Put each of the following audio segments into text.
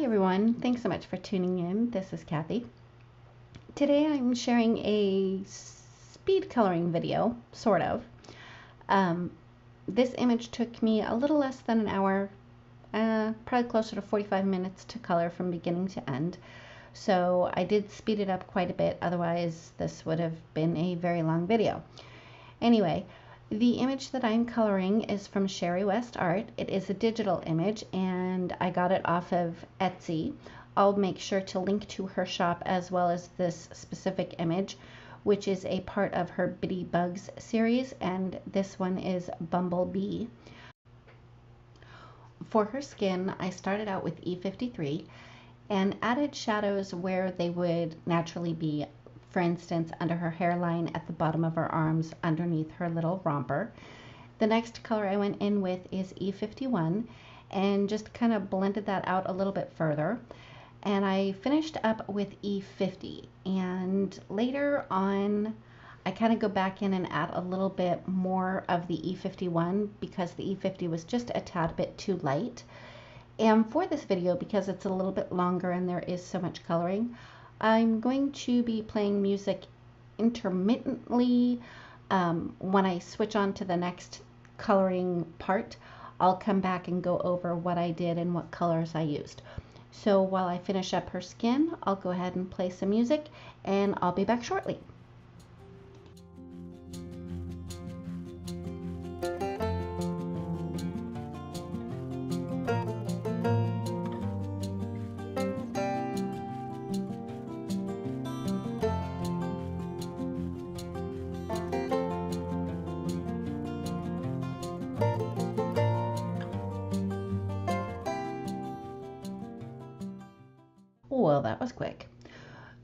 everyone, thanks so much for tuning in. This is Kathy. Today I'm sharing a speed coloring video, sort of. This image took me a little less than an hour, probably closer to 45 minutes to color from beginning to end. So I did speed it up quite a bit, otherwise this would have been a very long video. Anyway, the image that I'm coloring is from Sherry West Art. It is a digital image and I got it off of Etsy. I'll make sure to link to her shop as well as this specific image, which is a part of her Bitty Bugz series, and this one is Bumblebee. For her skin, I started out with E53 and added shadows where they would naturally be. For instance, under her hairline at the bottom of her arms underneath her little romper. The next color I went in with is E51 and just kind of blended that out a little bit further. And I finished up with E50, and later on I kind of go back in and add a little bit more of the E51 because the E50 was just a tad bit too light. And for this video, because it's a little bit longer and there is so much coloring, I'm going to be playing music intermittently. When I switch on to the next coloring part, I'll come back and go over what I did and what colors I used. So while I finish up her skin, I'll go ahead and play some music and I'll be back shortly. Well, that was quick.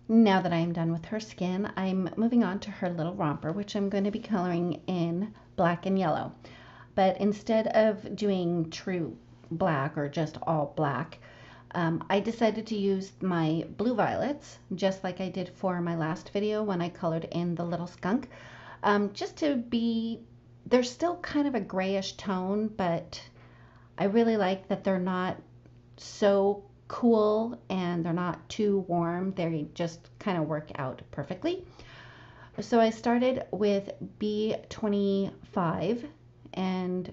Now that I am done with her skin, I'm moving on to her little romper, which I'm going to be coloring in black and yellow. But instead of doing true black or just all black, I decided to use my blue violets, just like I did for my last video when I colored in the little skunk. Just to be, they're still kind of a grayish tone, but I really like that they're not so cool and they're not too warm. They just kind of work out perfectly. So I started with B25 and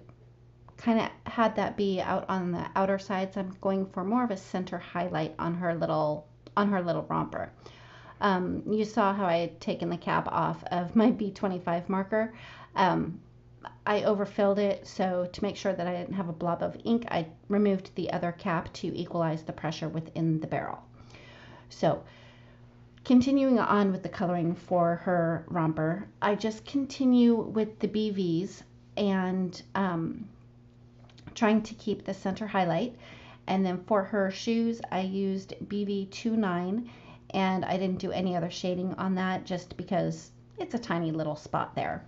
kind of had that be out on the outer sides. I'm going for more of a center highlight on her little romper. You saw how I had taken the cap off of my B25 marker. I overfilled it, so to make sure that I didn't have a blob of ink, I removed the other cap to equalize the pressure within the barrel. So continuing on with the coloring for her romper, I just continue with the BVs and trying to keep the center highlight. And then for her shoes, I used BV29 and I didn't do any other shading on that just because it's a tiny little spot there.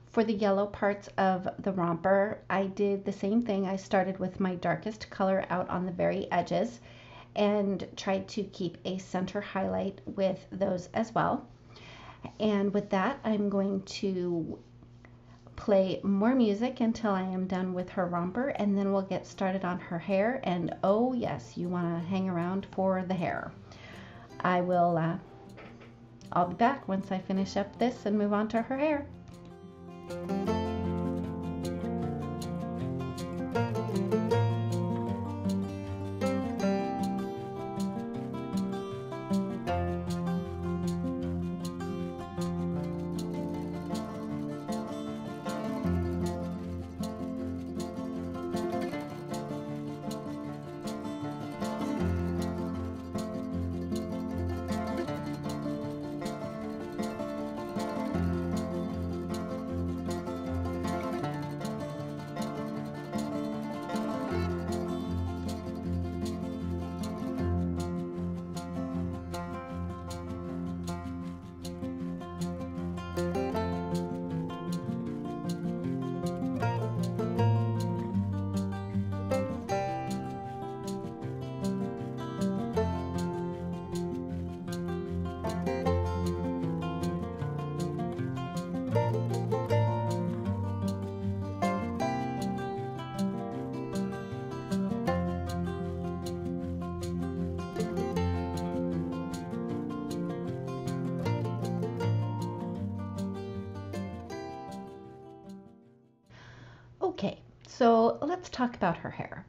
For the yellow parts of the romper, I did the same thing. I started with my darkest color out on the very edges and tried to keep a center highlight with those as well. And with that, I'm going to play more music until I am done with her romper, and then we'll get started on her hair. And oh yes, you want to hang around for the hair. I'll be back once I finish up this and move on to her hair. So let's talk about her hair.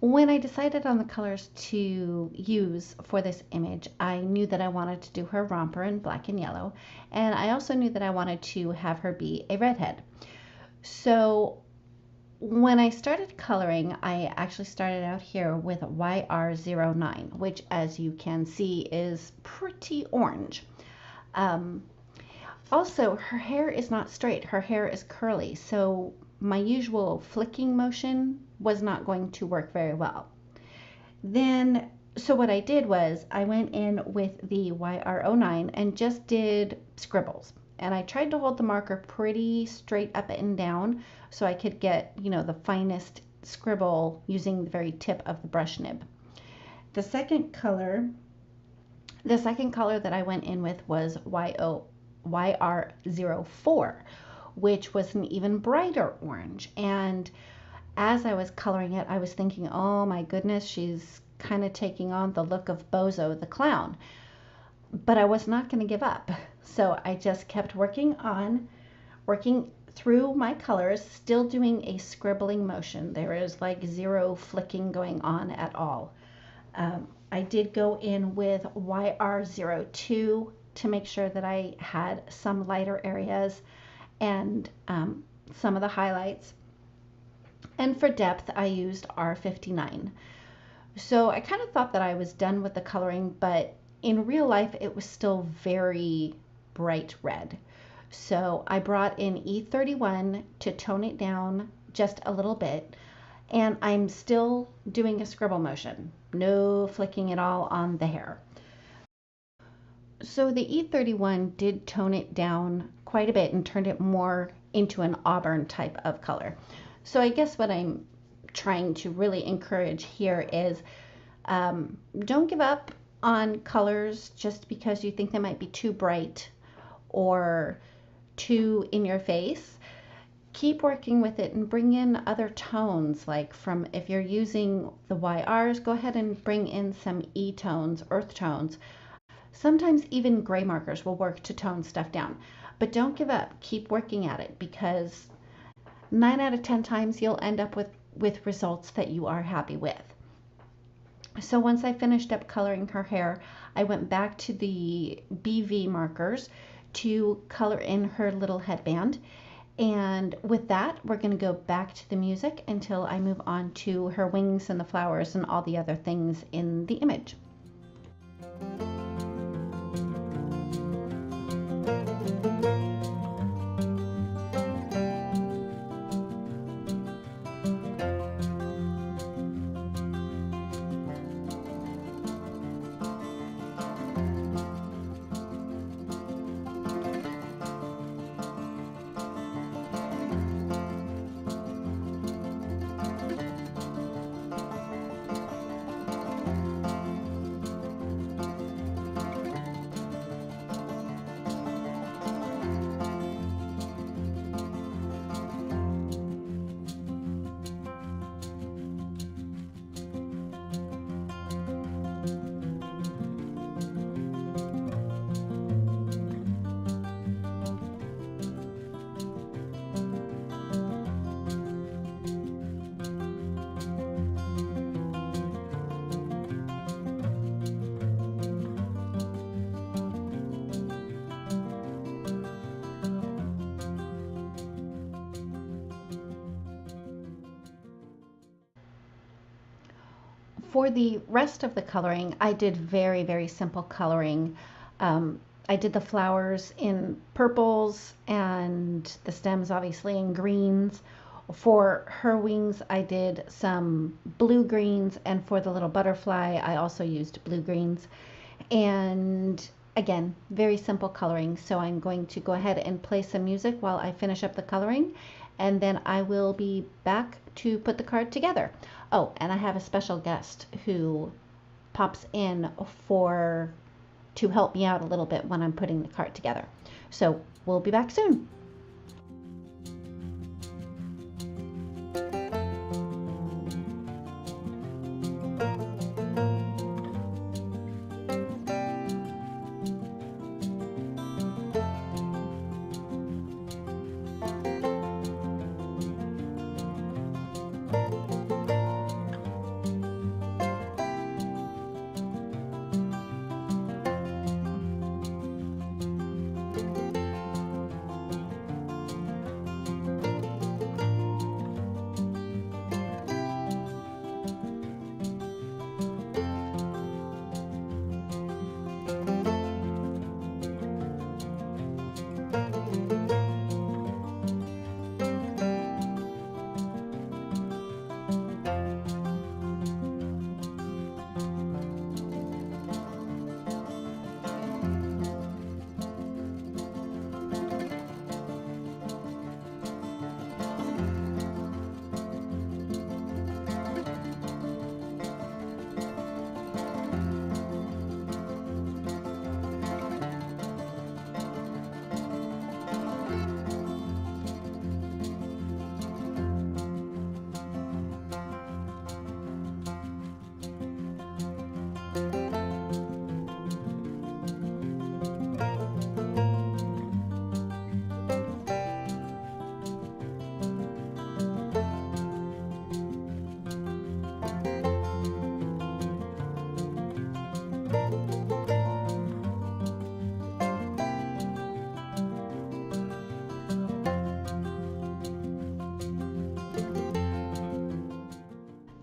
When I decided on the colors to use for this image, I knew that I wanted to do her romper in black and yellow, and I also knew that I wanted to have her be a redhead. So when I started coloring, I actually started out here with YR09, which, as you can see, is pretty orange. Um, Also, her hair is not straight, her hair is curly, so my usual flicking motion was not going to work very well. Then, so what I did was I went in with the YR09 and just did scribbles. And I tried to hold the marker pretty straight up and down so I could get, the finest scribble using the very tip of the brush nib. The second color, the second color that I went in with was YR04, which was an even brighter orange. And as I was coloring it, I was thinking, oh my goodness, she's kind of taking on the look of Bozo the clown. But I was not going to give up. So I just kept working through my colors, still doing a scribbling motion. There is like zero flicking going on at all. I did go in with YR02 to make sure that I had some lighter areas and some of the highlights. And for depth, I used R59. So I kind of thought that I was done with the coloring, but in real life, it was still very bright red. So I brought in E31 to tone it down just a little bit, and I'm still doing a scribble motion, no flicking at all on the hair. So the E31 did tone it down quite a bit and turned it more into an auburn type of color. So I guess what I'm trying to really encourage here is don't give up on colors just because you think they might be too bright or too in your face. Keep working with it and bring in other tones, like from, if you're using the YRs, go ahead and bring in some E tones, earth tones. Sometimes even gray markers will work to tone stuff down, but don't give up. Keep working at it, because 9 out of 10 times you'll end up with results that you are happy with. So once I finished up coloring her hair, I went back to the BV markers to color in her little headband. And with that, we're going to go back to the music until I move on to her wings and the flowers and all the other things in the image. For the rest of the coloring, I did very, very simple coloring. I did the flowers in purples and the stems obviously in greens. For her wings, I did some blue greens, and for the little butterfly, I also used blue greens. And again, very simple coloring. So I'm going to go ahead and play some music while I finish up the coloring, and then I will be back to put the card together. Oh, and I have a special guest who pops in to help me out a little bit when I'm putting the card together. So we'll be back soon.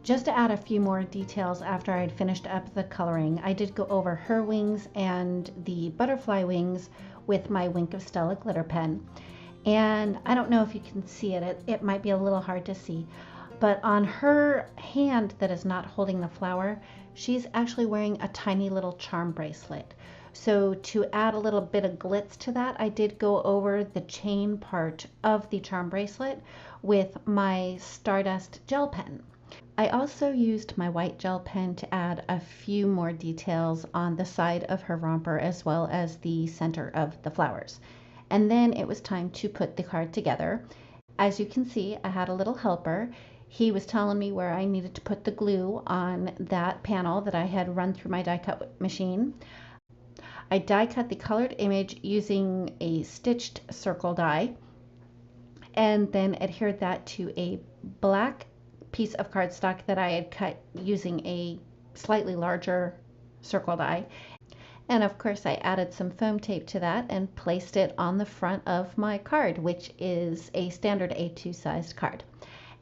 Just to add a few more details after I'd finished up the coloring, I did go over her wings and the butterfly wings with my Wink of Stella glitter pen. And I don't know if you can see it, it might be a little hard to see, but on her hand that is not holding the flower, she's actually wearing a tiny little charm bracelet. So to add a little bit of glitz to that, I did go over the chain part of the charm bracelet with my Stardust gel pen. I also used my white gel pen to add a few more details on the side of her romper as well as the center of the flowers. And then it was time to put the card together. As you can see, I had a little helper. He was telling me where I needed to put the glue on that panel that I had run through my die cut machine. I die cut the colored image using a stitched circle die and then adhered that to a black piece of cardstock that I had cut using a slightly larger circle die. And of course I added some foam tape to that and placed it on the front of my card, which is a standard A2 sized card.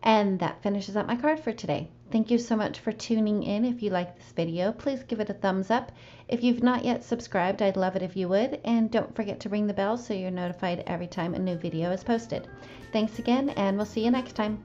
And that finishes up my card for today. Thank you so much for tuning in. If you like this video, please give it a thumbs up. If you've not yet subscribed, I'd love it if you would. And don't forget to ring the bell so you're notified every time a new video is posted. Thanks again, and we'll see you next time.